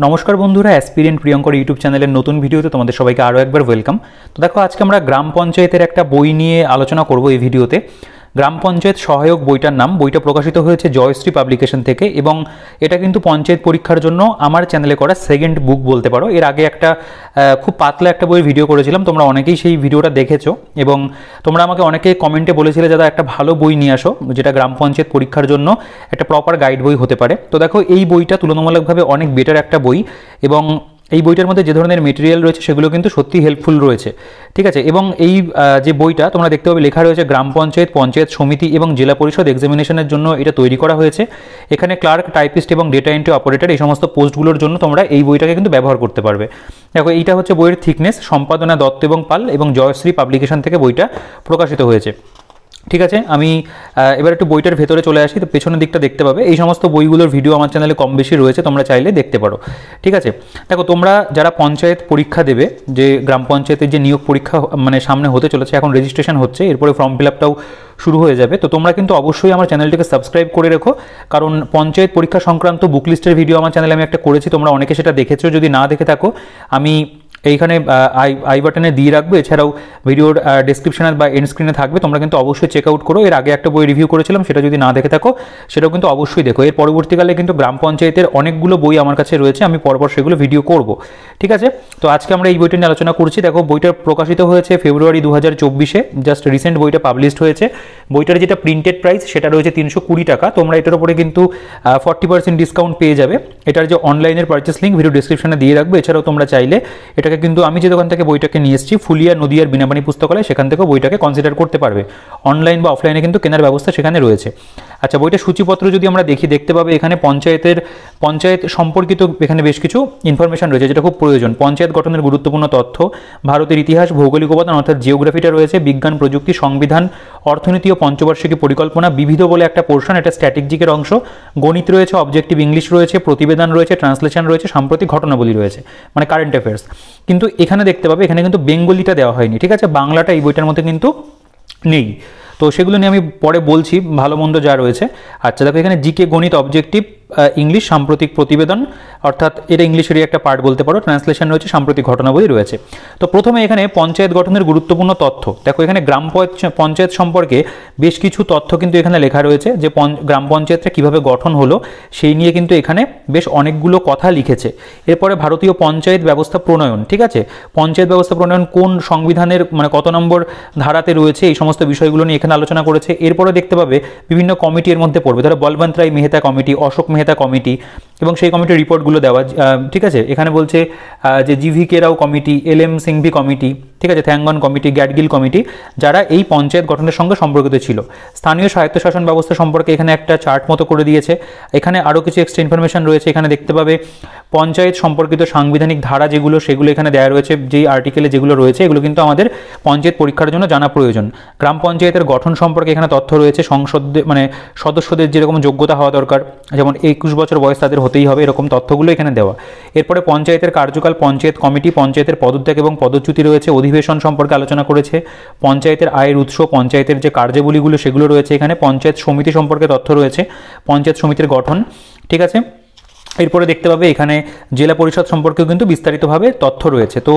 নমস্কার বন্ধুরা, aspirant Priyankar YouTube চ্যানেলের নতুন ভিডিওতে তোমাদের সবাইকে আরও একবার ওয়েলকাম। তো দেখো, আজকে আমরা গ্রাম পঞ্চায়েতের একটা বই নিয়ে আলোচনা করব এই ভিডিওতে। গ্রাম পঞ্চায়েত সহায়ক বইটার নাম, বইটা প্রকাশিত হয়েছে জয়শ্রী পাবলিকেশন থেকে এবং এটা কিন্তু পঞ্চায়েত পরীক্ষার জন্য আমার চ্যানেলে করা সেকেন্ড বুক বলতে পারো। এর আগে একটা খুব পাতলা একটা বইয়ের ভিডিও করেছিলাম, তোমরা অনেকেই সেই ভিডিওটা দেখেছো এবং তোমরা আমাকে অনেকে কমেন্টে বলেছিলে দাদা একটা ভালো বই নিয়ে আসো যেটা গ্রাম পঞ্চায়েত পরীক্ষার জন্য একটা প্রপার গাইড বই হতে পারে। তো দেখো, এই বইটা তুলনামূলকভাবে অনেক বেটার একটা বই এবং এই বইটার মধ্যে যে ধরনের মেটেরিয়াল রয়েছে সেগুলো কিন্তু সত্যি হেল্পফুল রয়েছে, ঠিক আছে। এবং এই যে বইটা তোমরা দেখতে পাবে লেখা রয়েছে গ্রাম পঞ্চায়েত, পঞ্চায়েত সমিতি এবং জেলা পরিষদ এক্সামিনেশনের জন্য এটা তৈরি করা হয়েছে। এখানে ক্লার্ক, টাইপিস্ট এবং ডেটা এন্ট্রি অপারেটর এই সমস্ত পোস্টগুলোর জন্য তোমরা এই বইটাকে কিন্তু ব্যবহার করতে পারবে। দেখো, এইটা হচ্ছে বইয়ের থিকনেস, সম্পাদনা দত্ত এবং পাল এবং জয়শ্রী পাবলিকেশন থেকে বইটা প্রকাশিত হয়েছে, ঠিক আছে। আমি এবার একটু বইটার ভেতরে চলে আসি। তো পেছনের দিকটা দেখতে পাবে এই সমস্ত বইগুলোর ভিডিও আমার চ্যানেলে কম বেশি রয়েছে, তোমরা চাইলে দেখতে পারো, ঠিক আছে। দেখো, তোমরা যারা পঞ্চায়েত পরীক্ষা দেবে, যে গ্রাম পঞ্চায়েতের যে নিয়োগ পরীক্ষা মানে সামনে হতে চলেছে, এখন রেজিস্ট্রেশন হচ্ছে, এরপরে ফর্ম ফিল আপটাও শুরু হয়ে যাবে। তো তোমরা কিন্তু অবশ্যই আমার চ্যানেলটিকে সাবস্ক্রাইব করে রেখো, কারণ পঞ্চায়েত পরীক্ষা সংক্রান্ত বুক লিস্টের ভিডিও আমার চ্যানেলে আমি একটা করেছি, তোমরা অনেকে সেটা দেখেছো। যদি না দেখে থাকো, আমি এইখানে আই বাটনে দিয়ে রাখবো, এছাড়াও ভিডিওর ডেসক্রিপশনে বা এন্ড স্ক্রিনে থাকবে, তোমরা কিন্তু অবশ্যই চেক আউট করো। এর আগে একটা বই রিভিউ করেছিলাম, সেটা যদি না দেখে থাকো সেটাও কিন্তু অবশ্যই দেখো। এর পরবর্তীকালে কিন্তু গ্রাম পঞ্চায়েতের অনেকগুলো বই আমার কাছে রয়েছে, আমি পরপর সেগুলো ভিডিও করব, ঠিক আছে। তো আজকে আমরা এই বইটা নিয়ে আলোচনা করছি। দেখো, বইটা প্রকাশিত হয়েছে ফেব্রুয়ারি 2024-এ, জাস্ট রিসেন্ট বইটা পাবলিশড হয়েছে। বইটার যেটা প্রিন্টেড প্রাইস সেটা রয়েছে 320 টাকা। তোমরা এটার উপরে কিন্তু 40% ডিসকাউন্ট পেয়ে যাবে। এটার যে অনলাইনের পারচেস লিঙ্ক ভিডিও ডেসক্রিপশনে দিয়ে রাখবো। এছাড়াও তোমরা চাইলে এটাকে কিন্তু, আমি যে দোকান থেকে বইটাকে নিয়ে এসেছি ফুলিয়া নদিয়ার বিনাপানি পুস্তকালয়, সেখান থেকেও বইটাকে কনসিডার করতে পারবে। অনলাইন বা অফলাইনে কিন্তু কেনার ব্যবস্থা সেখানে রয়েছে। আচ্ছা, বইটার সূচিপত্র যদি আমরা দেখতে পাবে এখানে পঞ্চায়েত সম্পর্কিত এখানে বেশ কিছু ইনফরমেশন রয়েছে যেটা খুব প্রয়োজন। পঞ্চায়েত গঠনের গুরুত্বপূর্ণ তথ্য, ভারতের ইতিহাস, ভৌগোলিক উপাদান অর্থাৎ জিওগ্রাফিটা রয়েছে, বিজ্ঞান প্রযুক্তি, সংবিধান, অর্থনীতি ও পঞ্চবার্ষিকী পরিকল্পনা, বিবিধ বলে একটা পোর্শন, এটা স্ট্র্যাটেজিকের অংশ, গণিত রয়েছে, অবজেক্টিভ ইংলিশ রয়েছে, প্রতিবেদন রয়েছে, ট্রান্সলেশন রয়েছে, সাম্প্রতিক ঘটনাবলী রয়েছে, মানে কারেন্ট অ্যাফেয়ার্স। কিন্তু এখানে দেখতে পাবে এখানে কিন্তু বেঙ্গলিটা দেওয়া হয়নি, ঠিক আছে। বাংলাটা এই বইটার মধ্যে কিন্তু নেই। তো সেগুলো নিয়ে আমি পরে বলছি, ভালো মন্দ যা রয়েছে। আচ্ছা, দেখো, এখানে জিকে, গণিত, অবজেক্টিভ ইংলিশ, সাম্প্রতিক প্রতিবেদন অর্থাৎ এটা ইংলিশেরই একটা পার্ট বলতে পারো, ট্রান্সলেশন রয়েছে, সাম্প্রতিক ঘটনাবলী রয়েছে। তো প্রথমে এখানে পঞ্চায়েত গঠনের গুরুত্বপূর্ণ তথ্য। দেখো, এখানে গ্রাম পঞ্চায়েত সম্পর্কে বেশ কিছু তথ্য কিন্তু এখানে লেখা রয়েছে, যে গ্রাম পঞ্চায়েতটা কীভাবে গঠন হলো সেই নিয়ে কিন্তু এখানে বেশ অনেকগুলো কথা লিখেছে। এরপরে ভারতীয় পঞ্চায়েত ব্যবস্থা প্রণয়ন, ঠিক আছে, পঞ্চায়েত ব্যবস্থা প্রণয়ন কোন সংবিধানের মানে কত নম্বর ধারাতে রয়েছে, এই সমস্ত বিষয়গুলো নিয়ে এখানে আলোচনা করেছে। এরপরে দেখতে পাবে বিভিন্ন কমিটি এর মধ্যে পড়বে, ধরো বলবন্ত রায় মেহতা কমিটি, অশোক মেহতা কমিটি এবং সেই কমিটির রিপোর্টগুলো দেওয়া, ঠিক আছে। এখানে বলছে যে জিভি কে রাও কমিটি, এলএম সিংভি কমিটি, ঠিক আছে, থ্যাঙ্গন কমিটি, গ্যাডগিল কমিটি, যারা এই পঞ্চায়েত গঠনের সঙ্গে সম্পর্কিত ছিল। স্থানীয় স্বায়ত্তশাসন ব্যবস্থা সম্পর্কে এখানে একটা চার্ট মতো করে দিয়েছে। এখানে আরও কিছু এক্সট্রা ইনফরমেশন রয়েছে। এখানে দেখতে পাবে পঞ্চায়েত সম্পর্কিত সাংবিধানিক ধারা যেগুলো, সেগুলো এখানে দেওয়া রয়েছে, যেই আর্টিকেলে যেগুলো রয়েছে এগুলো কিন্তু আমাদের পঞ্চায়েত পরীক্ষার জন্য জানা প্রয়োজন। গ্রাম পঞ্চায়েতের গঠন সম্পর্কে এখানে তথ্য রয়েছে, সংসদে মানে সদস্যদের যেরকম যোগ্যতা হওয়া দরকার, যেমন 21 বছর বয়স তাদের হতেই হবে, এরকম তথ্যগুলো এখানে দেওয়া। এরপরে পঞ্চায়েতের কার্যকাল, পঞ্চায়েত কমিটি, পঞ্চায়েতের পদত্যাগ এবং পদচ্যুতি রয়েছে, অধিবেশন সম্পর্কে আলোচনা করেছে, পঞ্চায়েতের আয়ের উৎস, পঞ্চায়েতের যে কার্যাবলীগুলো সেগুলো রয়েছে এখানে, পঞ্চায়েত সমিতি সম্পর্কে তথ্য রয়েছে, পঞ্চায়েত সমিতির গঠন, ঠিক আছে। এরপরে দেখতে পাবে এখানে জেলা পরিষদ সম্পর্কেও কিন্তু বিস্তারিতভাবে তথ্য রয়েছে। তো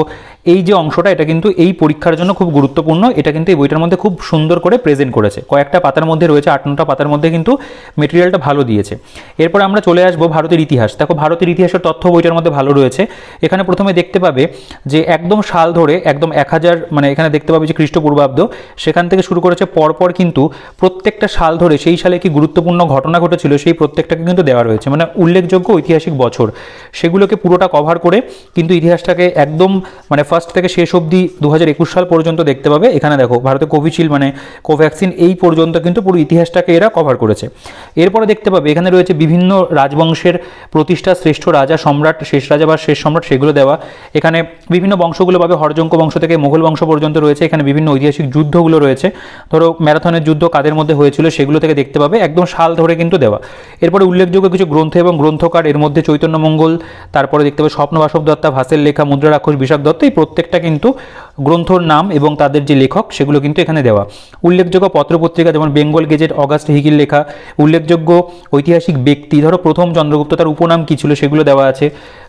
এই যে অংশটা এটা কিন্তু এই পরীক্ষার জন্য খুব গুরুত্বপূর্ণ। এটা কিন্তু এই বইটার মধ্যে খুব সুন্দর করে প্রেজেন্ট করেছে, কয়েকটা পাতার মধ্যে রয়েছে, 8-9টা পাতার মধ্যে কিন্তু মেটেরিয়ালটা ভালো দিয়েছে। এরপরে আমরা চলে আসবো ভারতের ইতিহাস। দেখো, ভারতের ইতিহাসের তথ্য বইটার মধ্যে ভালো রয়েছে। এখানে প্রথমে দেখতে পাবে যে একদম সাল ধরে একদম 1000 মানে এখানে দেখতে পাবে যে খ্রিস্টপূর্বাব্দ, সেখান থেকে শুরু করেছে পরপর কিন্তু প্রত্যেকটা সাল ধরে সেই সালে কি গুরুত্বপূর্ণ ঘটনা ঘটেছিল সেই প্রত্যেকটাকে কিন্তু দেওয়া রয়েছে, মানে উল্লেখযোগ্য ঐতিহাসিক বছর, সেগুলোকে পুরোটা কভার করে কিন্তু ইতিহাসটাকে একদম মানে ফার্স্ট থেকে শেষ অবধি 2021 সাল পর্যন্ত দেখতে পাবে। এখানে দেখো, ভারতে কোভিশিল্ড মানে কোভ্যাক্সিন এই পর্যন্ত কিন্তু পুরো ইতিহাসটাকে এরা কভার করেছে। এরপরে দেখতে পাবে এখানে রয়েছে বিভিন্ন রাজবংশের প্রতিষ্ঠা, শ্রেষ্ঠ রাজা, সম্রাট, শেষ রাজা বা শেষ সম্রাট, সেগুলো দেওয়া। এখানে বিভিন্ন বংশগুলো পাবে, হরজঙ্ক বংশ থেকে মোগল বংশ পর্যন্ত রয়েছে। এখানে বিভিন্ন ঐতিহাসিক যুদ্ধগুলো রয়েছে, ধরো ম্যারাথনের যুদ্ধ কাদের মধ্যে হয়েছিল সেগুলো থেকে দেখতে পাবে, একদম সাল ধরে কিন্তু দেওয়া। এরপরে উল্লেখযোগ্য কিছু গ্রন্থ এবং গ্রন্থকার, এর মধ্যে চৈতন্যমঙ্গল, তারপরে দেখতে পাবে স্বপ্নবাসব দত্তা, ভাসের লেখা, মুদ্রা রাক্ষস, বিশাখ দত্ত, এই প্রত্যেকটা কিন্তু গ্রন্থর নাম এবং তাদের যে লেখক সেগুলো কিন্তু এখানে দেওয়া। উল্লেখযোগ্য পত্রপত্রিকা যেমন বেঙ্গল গেজেট, অগাস্ট হিগির লেখা, উল্লেখযোগ্য ঐতিহাসিক ব্যক্তি, ধরো প্রথম চন্দ্রগুপ্ত, তার উপনাম কী ছিল সেগুলো দেওয়া আছে।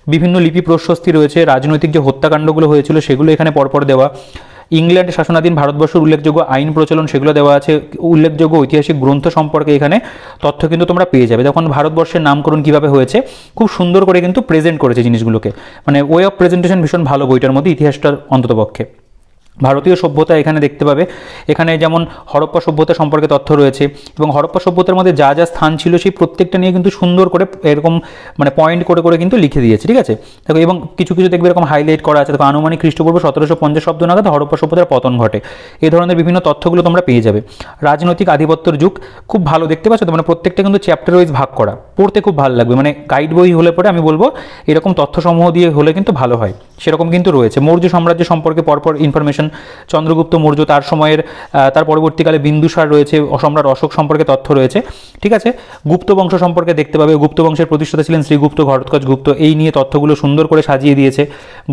বিভিন্ন লিপি প্রশস্তি রয়েছে, রাজনৈতিক যে হত্যাকাণ্ডগুলো হয়েছিল সেগুলো এখানে পরপর দেওয়া, ইংল্যান্ড শাসনাধীন ভারতবর্ষের উল্লেখযোগ্য আইন প্রচলন সেগুলো দেওয়া আছে, উল্লেখযোগ্য ঐতিহাসিক গ্রন্থ সম্পর্কে এখানে তথ্য কিন্তু তোমরা পেয়ে যাবে। তখন ভারতবর্ষের নামকরণ কীভাবে হয়েছে খুব সুন্দর করে কিন্তু প্রেজেন্ট করেছে জিনিসগুলোকে, মানে ওয়ে অফ প্রেজেন্টেশন ভীষণ ভালো বইটার মধ্যে, ইতিহাসটার অন্ততপক্ষে। ভারতীয় সভ্যতা এখানে দেখতে পাবে, এখানে যেমন হরপ্পা সভ্যতা সম্পর্কে তথ্য রয়েছে এবং হরপ্পা সভ্যতার মধ্যে যা যা স্থান ছিল সেই প্রত্যেকটা নিয়ে কিন্তু সুন্দর করে এরকম মানে পয়েন্ট করে করে কিন্তু লিখে দিয়েছে, ঠিক আছে। দেখো এবং কিছু কিছু দেখবে এরকম হাইলাইট করা আছে। দেখো আনুমানিক খ্রিস্টপূর্ব 1750 শব্দ নাগাদ হরপ্পা সভ্যতার পতন ঘটে, এই ধরনের বিভিন্ন তথ্যগুলো তোমরা পেয়ে যাবে। রাজনৈতিক আধিপত্যের যুগ খুব ভালো দেখতে পাচ্ছ তো, মানে প্রত্যেকটা কিন্তু চ্যাপ্টার ওয়াইজ ভাগ করা, পড়তে খুব ভালো লাগবে। মানে গাইড বই হলে পরে আমি বলবো এরকম তথ্যসমূহ দিয়ে হলে কিন্তু ভালো হয়, সেরকম কিন্তু রয়েছে। মৌর্য সাম্রাজ্য সম্পর্কে পরপর ইনফরমেশন, চন্দ্রগুপ্ত মৌর্য, তার সময়ের তার পরবর্তীকালে বিন্দুসার রয়েছে, সম্রাট অশোক সম্পর্কে তথ্য রয়েছে, ঠিক আছে। গুপ্ত বংশ সম্পর্কে দেখতে পাবে, গুপ্ত বংশের প্রতিষ্ঠাতা ছিলেন শ্রীগুপ্ত, ঘটোৎকচ গুপ্ত, এই নিয়ে তথ্যগুলো সুন্দর করে সাজিয়ে দিয়েছে।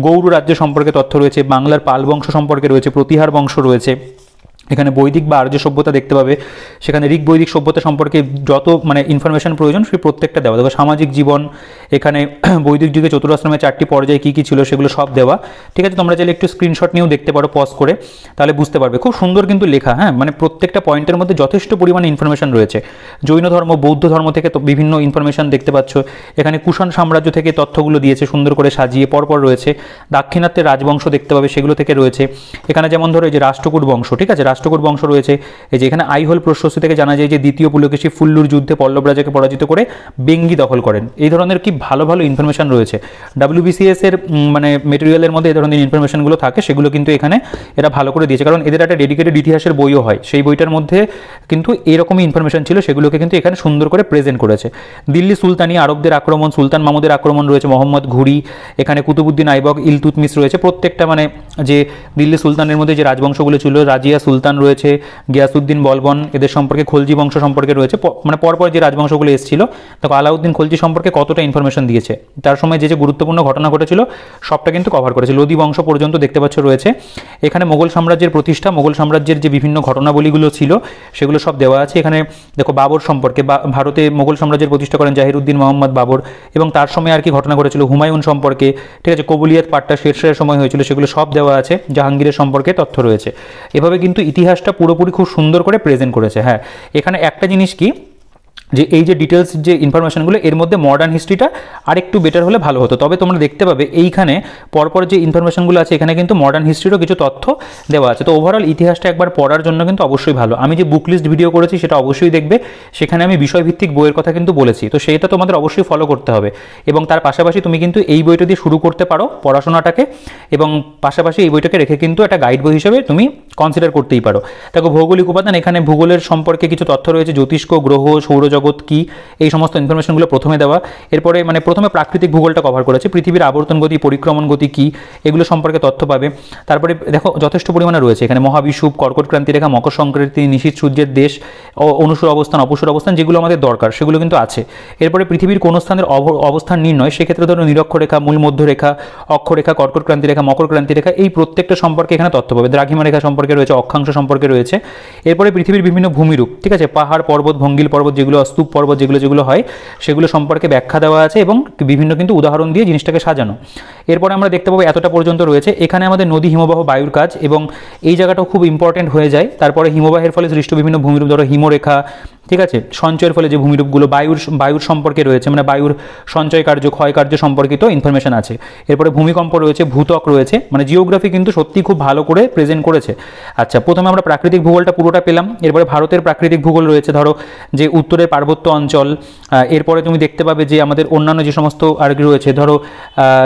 গৌড় রাজ্য সম্পর্কে তথ্য রয়েছে, বাংলার পাল বংশ সম্পর্কে রয়েছে, প্রতিহার বংশ রয়েছে। এখানে বৈদিক বা আর্য সভ্যতা দেখতে পাবে, সেখানে ঋগ বৈদিক সভ্যতা সম্পর্কে যত মানে ইনফরমেশন প্রয়োজন সেই প্রত্যেকটা দেওয়া। দেখো সামাজিক জীবন, এখানে বৈদিক যুগে চতুরাশ্রমের 4টি পর্যায়ে কী কী ছিল সেগুলো সব দেওয়া, ঠিক আছে। তোমরা চাইলে একটু স্ক্রিনশট নিয়েও দেখতে পারো পজ করে, তাহলে বুঝতে পারবে। খুব সুন্দর কিন্তু লেখা, হ্যাঁ, মানে প্রত্যেকটা পয়েন্টের মধ্যে যথেষ্ট পরিমাণে ইনফরমেশন রয়েছে। জৈন ধর্ম, বৌদ্ধ ধর্ম থেকে তো বিভিন্ন ইনফরমেশন দেখতে পাচ্ছ। এখানে কুষাণ সাম্রাজ্য থেকে তথ্যগুলো দিয়েছে সুন্দর করে সাজিয়ে পরপর রয়েছে। দাক্ষিণাত্যের রাজবংশ দেখতে পাবে, সেগুলো থেকে রয়েছে। এখানে যেমন ধরো এই যে রাষ্ট্রকূট বংশ, ঠিক আছে, রাষ্ট্রকূট বংশ রয়েছে। এই যে এখানে আইহোল প্রশস্তি থেকে জানা যায় যে দ্বিতীয় পুলকেশী ফুল্লুর যুদ্ধে পল্লব রাজাকে পরাজিত করে বেঙ্গি দখল করেন। এই ধরনের কি ভালো ভালো ইনফরমেশন রয়েছে। WBCS এর মানে মেটেরিয়ালের মধ্যে এই ধরনের ইনফরমেশনগুলো থাকে, সেগুলো কিন্তু এখানে এরা ভালো করে দিয়েছে, কারণ এদের একটা ডেডিকেটেড ইতিহাসের বইও হয়, সেই বইটার মধ্যে কিন্তু এরকমই ইনফরমেশন ছিল, সেগুলোকে কিন্তু এখানে সুন্দর করে প্রেজেন্ট করেছে। দিল্লি সুলতানি, আরবদের আক্রমণ, সুলতান মাহমুদের আক্রমণ রয়েছে, মোহাম্মদ ঘুরি, এখানে কুতুবুদ্দিন আইবক, ইলতুৎমিশ রয়েছে। প্রত্যেকটা মানে যে দিল্লি সুলতানের মধ্যে যে রাজবংশগুলো ছিল, রাজিয়া সুলতান রয়েছে, গিয়াসউদ্দিন বলবন, এদের সম্পর্কে খলজি বংশ সম্পর্কে রয়েছে, মানে পরপর যে রাজবংশগুলো এসেছিল। দেখো আলাউদ্দিন খলজি সম্পর্কে কতটা ইনফরমেশন দিয়েছে, তার সময় যে যে গুরুত্বপূর্ণ ঘটনা ঘটেছিল সবটা কিন্তু কভার করেছে। লোদি বংশ পর্যন্ত দেখতে পাচ্ছ রয়েছে। এখানে মোগল সাম্রাজ্যের প্রতিষ্ঠা, মোগল সাম্রাজ্যের যে বিভিন্ন ঘটনাবলীগুলো ছিল সেগুলো সব দেওয়া আছে। এখানে দেখো বাবর সম্পর্কে, ভারতে মোগল সাম্রাজ্যের প্রতিষ্ঠা করেন জাহিরুদ্দিন মোহাম্মদ বাবর, এবং তার সময় আর কি ঘটনা ঘটেছিল, হুমায়ুন সম্পর্কে, ঠিক আছে, কবুলিয়াত পাট্টা শেরশাহের সময় হয়েছিল, সেগুলো সব দেওয়া আছে। জাহাঙ্গীরের সম্পর্কে তথ্য রয়েছে। এভাবে কিন্তু ইতিহাসটা পুরোপুরি খুব সুন্দর করে প্রেজেন্ট করেছে। হ্যাঁ, এখানে একটা জিনিস কি, যে এই যে ডিটেলস যে ইনফরমেশনগুলো এর মধ্যে মডার্ন হিস্ট্রিটা আরেকটু বেটার হলে ভালো হতো। তবে তোমরা দেখতে পাবে এইখানে পরপর যে ইনফরমেশনগুলো আছে এখানে কিন্তু মডার্ন হিস্ট্রিরও কিছু তথ্য দেওয়া আছে। তো ওভারঅল ইতিহাসটা একবার পড়ার জন্য কিন্তু অবশ্যই ভালো। আমি যে বুক লিস্ট ভিডিও করেছি সেটা অবশ্যই দেখবে, সেখানে আমি বিষয়ভিত্তিক বইয়ের কথা কিন্তু বলেছি, তো সেইটা তোমাদের অবশ্যই ফলো করতে হবে। এবং তার পাশাপাশি তুমি কিন্তু এই বইটা দিয়ে শুরু করতে পারো পড়াশোনাটাকে, এবং পাশাপাশি এই বইটাকে রেখে কিন্তু একটা গাইড বই হিসেবে তুমি কনসিডার করতেই পারো। দেখো ভৌগোলিক উপাদান, এখানে ভূগোলের সম্পর্কে কিছু তথ্য রয়েছে, জ্যোতিষ্ক, গ্রহ, সৌরজগৎ কি, এই সমস্ত ইনফরমেশনগুলো প্রথমে দেওয়া। এরপরে মানে প্রথমে প্রাকৃতিক ভূগোলটা কভার করেছে, পৃথিবীর আবর্তন গতি, পরিক্রমণ গতি কি, এগুলো সম্পর্কে তথ্য পাবে। তারপরে দেখো যথেষ্ট পরিমাণে রয়েছে এখানে মহাবিষুব, কর্কট ক্রান্তি রেখা, মকর সংক্রান্তি, নিশীথ সূর্যের দেশ, অনুসূর অবস্থান, অপসূর অবস্থান, যেগুলো আমাদের দরকার সেগুলো কিন্তু আছে। এরপরে পৃথিবীর কোন স্থানের অবস্থান নির্ণয়, সেক্ষেত্রে ধরো নিরক্ষরেখা, মূল মধ্যরেখা, অক্ষরেখা, কর্কট ক্রান্তি রেখা, মকর ক্রান্তি রেখা, এই প্রত্যেকটা সম্পর্কে এখানে তথ্য পাবে। দ্রাঘিমা রেখা সম্পর্কে রয়েছে, অক্ষাংশ সম্পর্কে রয়েছে। এরপরে পৃথিবীর বিভিন্ন ভূমিরূপ, ঠিক আছে, পাহাড় পর্বত, ভঙ্গিল পর্বত, যেগুলো স্তূপ পর্বত যেগুলো হয় সেগুলো সম্পর্কে ব্যাখ্যা দেওয়া আছে এবং বিভিন্ন কিন্তু উদাহরণ দিয়ে জিনিসটাকে সাজানো। এরপরে আমরা দেখতে পাবো এতটা পর্যন্ত রয়েছে। এখানে আমাদের নদী, হিমবাহ, বায়ুর কাজ, এবং এই জায়গাটাও খুব ইম্পর্টেন্ট হয়ে যায়। তারপরে হিমবাহের ফলে সৃষ্ট বিভিন্ন ভূমিরূপ, ধরো হিমরেখা, ঠিক আছে, সঞ্চয়ের ফলে যে ভূমিরূপগুলো, বায়ুর সম্পর্কে রয়েছে, মানে বায়ুর সঞ্চয় কার্য, ক্ষয় কার্য সম্পর্কিত ইনফরমেশন আছে। এরপরে ভূমিকম্প রয়েছে, ভূত্বক রয়েছে, মানে জিওগ্রাফি কিন্তু সত্যি খুব ভালো করে প্রেজেন্ট করেছে। আচ্ছা, প্রথমে আমরা প্রাকৃতিক ভূগোলটা পুরোটা পেলাম। এরপরে ভারতের প্রাকৃতিক ভূগোল রয়েছে, ধরো যে উত্তরের পার্বত্য অঞ্চল। এরপরে তুমি দেখতে পাবে যে আমাদের অন্যান্য যে সমস্ত আর কি রয়েছে, ধরো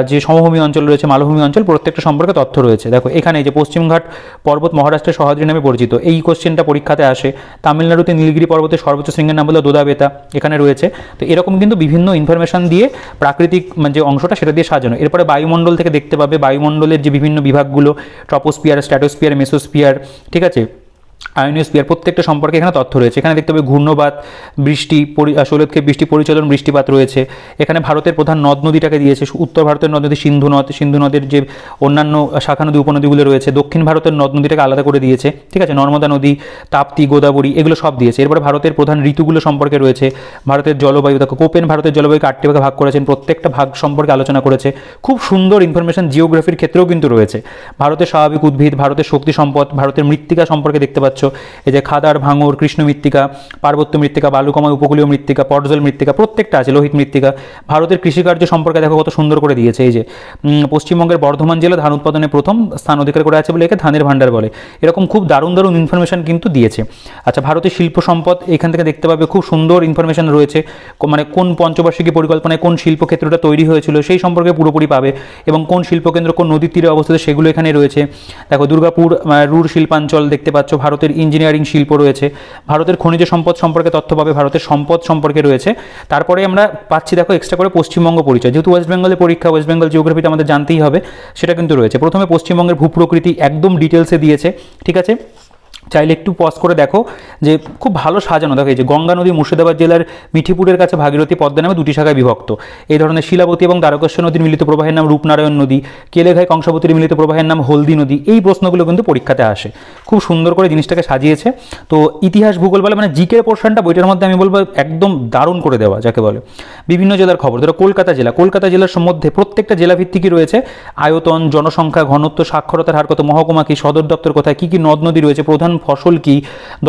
যে সমভূমি অঞ্চল রয়েছে, মালভূমি অঞ্চল, প্রত্যেকটা সম্পর্কে তথ্য রয়েছে। দেখো এখানে যে পশ্চিমঘাট পর্বত মহারাষ্ট্রের সহ্যাদ্রি নামে পরিচিত, এই কোশ্চেনটা পরীক্ষাতে আসে। তামিলনাড়ুতে নীলগিরি পর্বতের সর্বোচ্চ শৃঙ্গের নাম হলো দোদাবেতা, এখানে রয়েছে। তো এরকম কিন্তু বিভিন্ন ইনফরমেশন দিয়ে প্রাকৃতিক যে অংশটা সেটা দিয়ে সাজানো। এরপরে বায়ুমণ্ডল থেকে দেখতে পাবে বায়ুমণ্ডলের যে বিভিন্ন বিভাগগুলো, ট্রপোস্ফিয়ার, স্ট্র্যাটোস্ফিয়ার, মেসোস্ফিয়ার, ঠিক আছে, আয়নোস্ফিয়ার প্রত্যেকটা সম্পর্কে এখানে তথ্য রয়েছে। এখানে দেখতে পাবে ঘূর্ণবাত, বৃষ্টি, শৈলক্ষেপ বৃষ্টি পরিচালন, বৃষ্টিপাত রয়েছে। এখানে ভারতের প্রধান নদ নদীটাকে দিয়েছে। উত্তর ভারতের নদ নদী সিন্ধু নদের যে অন্যান্য শাখা নদী উপনদীগুলো রয়েছে। দক্ষিণ ভারতের নদ নদীটাকে আলাদা করে দিয়েছে, ঠিক আছে। নর্মদা নদী, তাপ্তি, গোদাবরী এগুলো সব দিয়েছে। এরপরে ভারতের প্রধান ঋতুগুলো সম্পর্কে রয়েছে। ভারতের জলবায়ু দেখো, কোপেন ভারতের জলবায়ুকে 8টি ভাগে ভাগ করেছেন, প্রত্যেকটা ভাগ সম্পর্কে আলোচনা করেছে। খুব সুন্দর ইনফরমেশন জিওগ্রাফির ক্ষেত্রেও কিন্তু রয়েছে। ভারতের স্বাভাবিক উদ্ভিদ, ভারতের শক্তি সম্পদ, ভারতের মৃত্তিকা সম্পর্কে দেখতে পাচ্ছ। এই যে খাদার, ভাঙর, কৃষ্ণ মৃত্তিকা, পার্বত্য মৃত্তিকা, বালুকাময় উপকূলীয় মৃত্তিকা, পটজল মৃত্তিকা প্রত্যেকটা আছে, লোহিত মৃত্তিকা। ভারতের কৃষিকার্য সম্পর্কে দেখো কত সুন্দর করে দিয়েছে। এই যে পশ্চিমবঙ্গের বর্ধমান জেলা ধান উৎপাদনে প্রথম স্থান অধিকার করে আছে বলে একে ধানের ভাণ্ডার বলে। এরকম খুব দারুণ দারুণ ইনফরমেশন কিন্তু দিয়েছে। আচ্ছা, ভারতের শিল্প সম্পদ এখান থেকে দেখতে পাবে, খুব সুন্দর ইনফরমেশন রয়েছে। মানে কোন পঞ্চবার্ষিকী পরিকল্পনায় কোন শিল্পক্ষেত্রটা তৈরি হয়েছিল সেই সম্পর্কে পুরোপুরি পাবে, এবং কোন শিল্পকেন্দ্র কোন নদীর তীরে অবস্থিত সেগুলো এখানে রয়েছে। দেখো দুর্গাপুর রুর শিল্পাঞ্চল দেখতে পাচ্ছ। ভারতের ইঞ্জিনিয়ারিং শিল্প রয়েছে। ভারতের খনিজ সম্পদ সম্পর্কে তথ্য পাবে, ভারতের সম্পদ সম্পর্কে রয়েছে। তারপরে আমরা পাচ্ছি দেখো এক্সট্রা করে পশ্চিমবঙ্গ পরিচয়, যেহেতু ওয়েস্ট বেঙ্গলের পরীক্ষা, ওয়েস্ট বেঙ্গল জিওগ্রাফিতে আমাদের জানতেই হবে, সেটা কিন্তু রয়েছে। প্রথমে পশ্চিমবঙ্গের ভূপ্রকৃতি একদম ডিটেলসে দিয়েছে, ঠিক আছে। চাইলে একটু পজ করে দেখো যে খুব ভালো সাজানো। দেখো এই যে গঙ্গা নদী মুর্শিদাবাদ জেলার মিঠিপুরের কাছে ভাগীরথী পদ্মা নামে 2টি শাখায় বিভক্ত। এই ধরনের শিলাবতী এবং দ্বারকেশ্বর নদীর মিলিত প্রবাহের নাম রূপনারায়ণ নদী। কেলেঘাই কংসাবতীর মিলিত প্রবাহের নাম হলদি নদী। এই প্রশ্নগুলো কিন্তু পরীক্ষাতে আসে। খুব সুন্দর করে জিনিসটাকে সাজিয়েছে। তো ইতিহাস ভূগোল বলে মানে জিকের পোর্শনটা বইটার মধ্যে আমি বলবো একদম দারুণ করে দেওয়া যাকে বলে। বিভিন্ন জেলার খবর, ধরো কলকাতা জেলার মধ্যে প্রত্যেকটা জেলা ভিত্তিকই রয়েছে আয়তন, জনসংখ্যা, ঘনত্ব, সাক্ষরতার হার কত, মহকুমা কি, সদর দপ্তর কোথায়, কী কী নদ নদী রয়েছে, প্রধান ফসল কি,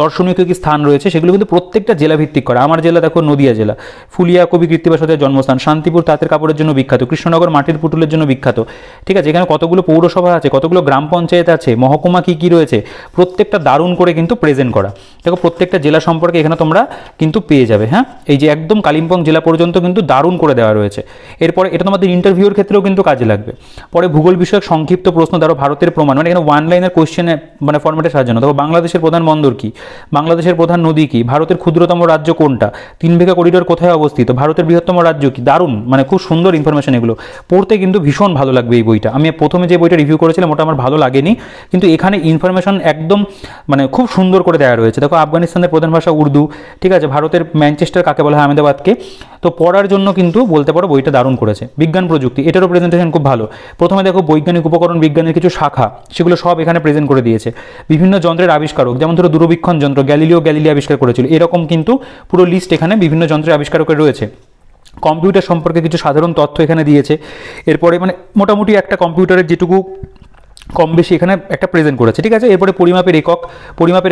দর্শনীয় কি স্থান রয়েছে, সেগুলো কিন্তু প্রত্যেকটা জেলা ভিত্তিক করা। আমার জেলা দেখো নদিয়া জেলা, ফুলিয়া কবি কৃত্তিবাসদের জন্মস্থান, শান্তিপুর তাঁতের কাপড়ের জন্য বিখ্যাত, কৃষ্ণনগর মাটির পুতুলের জন্য বিখ্যাত, ঠিক আছে। এখানে কতগুলো পৌরসভা আছে, কতগুলো গ্রাম পঞ্চায়েত আছে, মহকুমা কি কি রয়েছে, প্রত্যেকটা দারুণ করে কিন্তু প্রেজেন্ট করা। দেখো প্রত্যেকটা জেলা সম্পর্কে এখানে তোমরা কিন্তু পেয়ে যাবে। হ্যাঁ, এই যে একদম কালিম্পং জেলা পর্যন্ত কিন্তু দারুণ করে দেওয়া রয়েছে। এরপরে এটা তোমাদের ইন্টারভিউর ক্ষেত্রেও কিন্তু কাজে লাগবে। পরে ভূগোল বিষয়ক সংক্ষিপ্ত প্রশ্ন, ধরো ভারতের প্রমাণ, মানে এখানে 1 লাইনের কোয়েশ্চেনে মানে ফরম্যাটে সাজানো। দেখো বাংলাদেশের প্রধান বন্দর কি, বাংলাদেশের প্রধান নদী কি, ভারতের ক্ষুদ্রতম রাজ্য কোনটা, 3 বিঘা করিডোর কোথায় অবস্থিত, ভারতের বৃহত্তম রাজ্য কি। দারুণ, মানে খুব সুন্দর ইনফরমেশন। এগুলো পড়তে কিন্তু ভীষণ ভালো লাগবে এই বইটা। আমি প্রথমে যে বইটা রিভিউ করেছিলাম ওটা আমার ভালো লাগেনি, কিন্তু এখানে ইনফরমেশন একদম মানে খুব সুন্দর করে দেওয়া রয়েছে। দেখো আফগানিস্তানের প্রধান ভাষা উর্দু, ঠিক আছে। ভারতের ম্যানচেস্টার কাকে বলা হয়, আহমেদাবাদকে। তো পড়ার জন্য কিন্তু বলতে পারো বইটা দারুণ করেছে। বিজ্ঞান প্রযুক্তি, এটারও প্রেজেন্টেশন খুব ভালো। প্রথমে দেখো বৈজ্ঞানিক উপকরণ, বিজ্ঞানের কিছু শাখা, সেগুলো সব এখানে প্রেজেন্ট করে দিয়েছে। বিভিন্ন যন্ত্রের আবিষ্কারক, যেমন ধরো দূরবীক্ষণ যন্ত্র গ্যালিলিও আবিষ্কার করেছিল, এরকম কিন্তু পুরো লিস্ট এখানে বিভিন্ন যন্ত্রের আবিষ্কারকের রয়েছে। কম্পিউটার সম্পর্কে কিছু সাধারণ তথ্য এখানে দিয়েছে। এরপরে মানে মোটামুটি একটা কম্পিউটারের যেটুকু কম বেশি এখানে একটা প্রেজেন্ট করেছে, ঠিক আছে। এরপরে পরিমাপের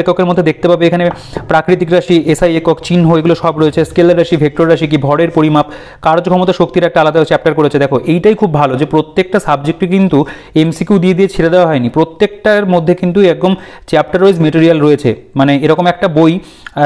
এককের মধ্যে দেখতে পাবে এখানে প্রাকৃতিক রাশি, এসআই একক, চিহ্ন, এগুলো সব রয়েছে। স্কেলার রাশি, ভেক্টর রাশি কি, ভরের পরিমাপ, কার্যক্ষমতা, শক্তির একটা আলাদা চ্যাপ্টার করেছে। দেখো এইটাই খুব ভালো যে প্রত্যেকটা সাবজেক্টে কিন্তু এমসিকিউ দিয়ে ছেড়ে দেওয়া হয়নি, প্রত্যেকটার মধ্যে কিন্তু একদম চ্যাপ্টার ওয়াইজ মেটেরিয়াল রয়েছে। মানে এরকম একটা বই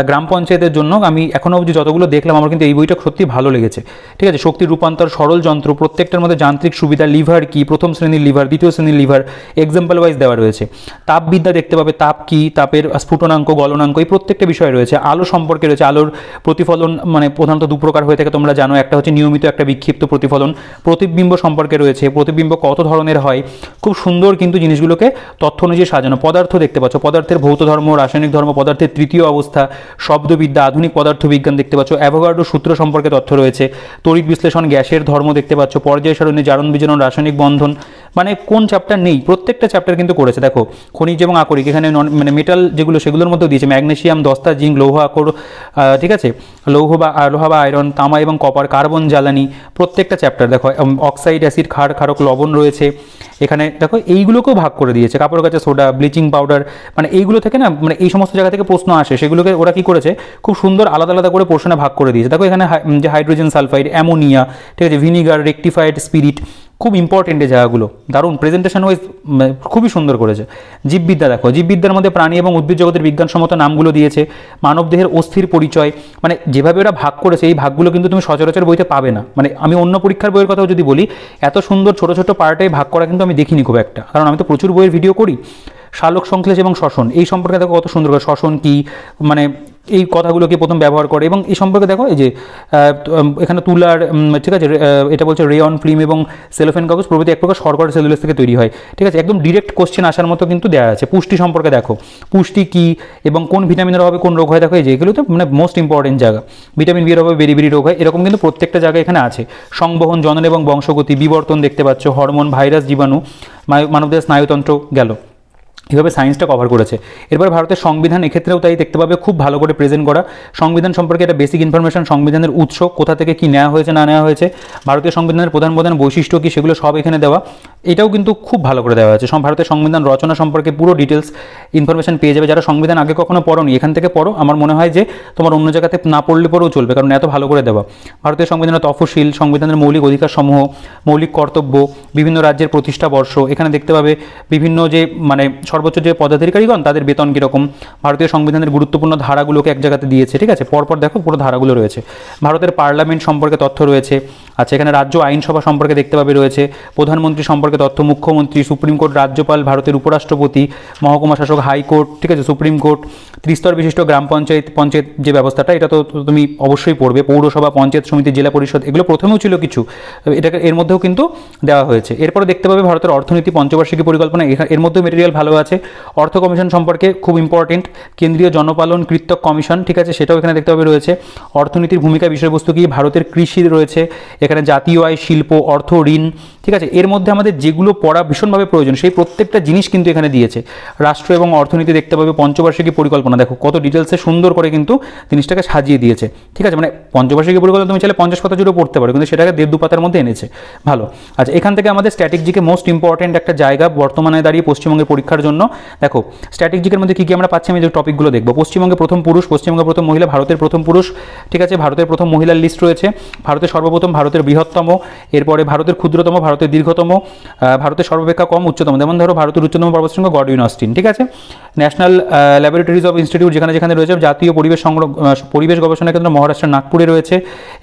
গ্রাম পঞ্চায়েতের জন্য আমি এখনও অবধি যতগুলো দেখলাম আমার কিন্তু এই বইটা সত্যি ভালো লেগেছে, ঠিক আছে। শক্তির রূপান্তর, সরল যন্ত্র, প্রত্যেকটার মধ্যে যান্ত্রিক সুবিধা, লিভার কি, প্রথম শ্রেণীর লিভার, দ্বিতীয় শ্রেণীর লিভার, এক্সাম্পল ওয়াইজ দেওয়া রয়েছে। তাপবিদ্যা দেখতে পাবে, তাপ কি, তাপের স্ফুটনাঙ্ক, গলনাঙ্ক, এই প্রত্যেকটা বিষয় রয়েছে। আলো সম্পর্কে রয়েছে, আলোর প্রতিফলন মানে প্রধানত 2 প্রকার হয়ে থাকে তোমরা জানো, একটা হচ্ছে নিয়মিত, একটা বিক্ষিপ্ত প্রতিফলন। প্রতিবিম্ব সম্পর্কে রয়েছে, প্রতিবিম্ব কত ধরনের হয়, খুব সুন্দর কিন্তু জিনিসগুলোকে তথ্য অনুযায়ী সাজানো। পদার্থ দেখতে পাচ্ছ, পদার্থের ভৌত ধর্ম, রাসায়নিক ধর্ম, পদার্থের তৃতীয় অবস্থা, শব্দবিদ্যা, আধুনিক পদার্থবিজ্ঞান দেখতে পাচ্ছ। অ্যাভোগাড্রো সূত্র সম্পর্কে তথ্য রয়েছে। তড়িৎ বিশ্লেষণ, গ্যাসের ধর্ম দেখতে পাচ্ছ। পর্যায় সারণী, জারণ বিজারণ, রাসায়নিক বন্ধন, মানে কোন চ্যাপ্টার নেই, প্রত্যেকটা চ্যাপ্টার কিন্তু করেছে। দেখো খনিজ এবং আকরিক, এখানে মানে মেটাল যেগুলো সেগুলোর মধ্যেও দিয়েছে, ম্যাগনেসিয়াম, দস্তা, জিঙ্ক, লৌহ, আকর, ঠিক আছে, লোহা বা আয়রন, তামা এবং কপার, কার্বন জ্বালানি, প্রত্যেকটা চ্যাপ্টার। দেখো অক্সাইড, অ্যাসিড, ক্ষার, ক্ষারক, লবণ রয়েছে এখানে। দেখো এইগুলোকেও ভাগ করে দিয়েছে, কাপড় কাচা সোডা, ব্লিচিং পাউডার, মানে এইগুলো থেকে না মানে এই সমস্ত জায়গা থেকে প্রশ্ন আসে, সেগুলোকে ওরা কি করেছে খুব সুন্দর আলাদা আলাদা করে পোর্শনে ভাগ করে দিয়েছে। দেখো এখানে যে হাইড্রোজেন সালফাইড, অ্যামোনিয়া, ঠিক আছে, ভিনিগার, রেকটিফাইড স্পিরিট, খুব ইম্পর্টেন্ট এই জায়গাগুলো, দারুণ প্রেজেন্টেশন ওয়াইজ খুবই সুন্দর করেছে। জীববিদ্যা দেখো, জীববিদ্যার মধ্যে প্রাণী এবং উদ্ভিদ জগতের বিজ্ঞানসম্মত নামগুলো দিয়েছে। মানবদেহের অস্থির পরিচয়, মানে যেভাবে ওরা ভাগ করেছে এই ভাগগুলো কিন্তু তুমি সচরাচর বইতে পাবে না। মানে আমি অন্য পরীক্ষার বইয়ের কথাও যদি বলি, এত সুন্দর ছোট ছোট পার্টে ভাগ করা কিন্তু আমি দেখিনি খুব একটা, কারণ আমি তো প্রচুর বইয়ের ভিডিও করি। শালক সংশ্লেষ এবং শ্বসন এই সম্পর্কে দেখো কত সুন্দর করে, শ্বসন কি মানে এই কথাগুলোকে প্রথম ব্যবহার করে, এবং এই সম্পর্কে দেখো এই যে এখানে তুলার ঠিক আছে, এটা বলছে রেয়ন ফিল্ম এবং সেলোফেন কাগজ প্রভৃতি এক প্রকার শর্করা সেলুলোজ থেকে তৈরি হয়, ঠিক আছে, একদম ডিরেক্ট কোশ্চেন আসার মতো কিন্তু দেওয়া আছে। পুষ্টি সম্পর্কে দেখো, পুষ্টি কি এবং কোন ভিটামিনের অভাবে কোন রোগ হয়, দেখো এই যে এগুলো তো মানে মোস্ট ইম্পর্টেন্ট জায়গা। ভিটামিন বি এর অভাবে বেরি রোগ হয়, এরকম কিন্তু প্রত্যেকটা জায়গায় এখানে আছে। সংবহন, জনন এবং বংশগতি, বিবর্তন দেখতে পাচ্ছ, হরমোন, ভাইরাস, জীবাণু, মানবদেহের স্নায়ুতন্ত্র গেল। এভাবে সায়েন্সটা কভার করেছে। এরপর ভারতের সংবিধান এক্ষেত্রেও তাই দেখতে পাবে খুব ভালো করে প্রেজেন্ট করা। সংবিধান সম্পর্কে একটা বেসিক ইনফরমেশন, সংবিধানের উৎস, কোথা থেকে কী নেওয়া হয়েছে না নেওয়া হয়েছে, ভারতীয় সংবিধানের প্রধান প্রধান বৈশিষ্ট্য কী, সেগুলো সব এখানে দেওয়া। এটাও কিন্তু খুব ভালো করে দেওয়া হয়েছে। ভারতের সংবিধান রচনা সম্পর্কে পুরো ডিটেলস ইনফরমেশন পেয়ে যাবে। যারা সংবিধান আগে কখনো পড়োনি এখান থেকে পড়ো, আমার মনে হয় যে তোমার অন্য জায়গাতে না পড়লে পরেও চলবে, কারণ এত ভালো করে দেওয়া। ভারতীয় সংবিধানের তফসিল, সংবিধানের মৌলিক অধিকার সমূহ, মৌলিক কর্তব্য, বিভিন্ন রাজ্যের প্রতিষ্ঠা বর্ষ, এখানে দেখতে পাবে বিভিন্ন যে মানে সর্বোচ্চ যে পদাধিকারীগণ তাদের বেতন কীরকম। ভারতীয় সংবিধানের গুরুত্বপূর্ণ ধারাগুলোকে এক জায়গাতে দিয়েছে, ঠিক আছে, পরপর দেখো পুরো ধারাগুলো রয়েছে। ভারতের পার্লামেন্ট সম্পর্কে তথ্য রয়েছে। আচ্ছা, এখানে রাজ্য আইনসভা সম্পর্কে দেখতে পাবে রয়েছে, প্রধানমন্ত্রী সম্পর্কে তথ্য, মুখ্যমন্ত্রী, সুপ্রিম কোর্ট, রাজ্যপাল, ভারতের উপরাষ্ট্রপতি, মহকুমা শাসক, হাইকোর্ট, ঠিক আছে, সুপ্রিম কোর্ট, ত্রিস্তর বিশিষ্ট গ্রাম পঞ্চায়েত যে ব্যবস্থাটা, এটা তো তুমি অবশ্যই পড়বে, পৌরসভা, পঞ্চায়েত সমিতি, জেলা পরিষদ, এগুলো প্রথমেও ছিল কিছু, এটাকে এর মধ্যেও কিন্তু দেওয়া হয়েছে। এরপরে দেখতে পাবে ভারতের অর্থনীতি, পঞ্চবার্ষিকী পরিকল্পনা, এর মধ্যেও মেটেরিয়াল ভালো আছে। অর্থ কমিশন সম্পর্কে খুব ইম্পর্টেন্ট, কেন্দ্রীয় জনপালন কৃতক কমিশন, ঠিক আছে, সেটাও এখানে দেখতে পাবে রয়েছে। অর্থনীতির ভূমিকা বিষয়বস্তু কি, ভারতের কৃষি রয়েছে এখানে, জাতীয় আয়, শিল্প, অর্থ, ঋণ, ঠিক আছে। এর মধ্যে আমাদের যেগুলো পড়া ভীষণভাবে প্রয়োজন সেই প্রত্যেকটা জিনিস কিন্তু এখানে দিয়েছে। রাষ্ট্র এবং অর্থনীতি দেখতে পাবে, পঞ্চবার্ষিকী পরিকল্পনা, দেখো কত ডিটেলসে সুন্দর করে কিন্তু জিনিসটাকে সাজিয়ে দিয়েছে, ঠিক আছে। মানে পঞ্চবার্ষিকী পরিকল্পনা তুমি চাইলে 50 পাতা জুড়ে পড়তে পারো, কিন্তু সেটাকে 1.5-2 পাতার মধ্যে এনেছে, ভালো। আচ্ছা, এখান থেকে আমাদের স্ট্র্যাটেজিকে মোস্ট ইম্পর্টেন্ট একটা জায়গা বর্তমানে দাঁড়িয়ে পশ্চিমবঙ্গের পরীক্ষার জন্য। দেখো স্ট্র্যাটেজিকের মধ্যে কী কী আমরা পাচ্ছি, আমি যে টপিকগুলো দেখবো। পশ্চিমবঙ্গে প্রথম পুরুষ, পশ্চিমবঙ্গে প্রথম মহিলা, ভারতের প্রথম পুরুষ, ঠিক আছে, ভারতের প্রথম মহিলার লিস্ট রয়েছে, ভারতের সর্বপ্রথম, ভারতের বৃহত্তম, এরপরে ভারতের ক্ষুদ্রতম, ভারতের দীর্ঘতম, ভারতের সর্বাপেক্ষা কম উচ্চতম, যেমন ধরো ভারতের উচ্চতম পর্বতশৃঙ্গ গডউইন অস্টিন, ঠিক আছে। ন্যাশনাল ল্যাবরেটরিজ অফ ইনস্টিটিউট যেখানে রয়েছে, জাতীয় পরিবেশ গবেষণা কেন্দ্র মহারাষ্ট্রের নাগপুরে রয়েছে,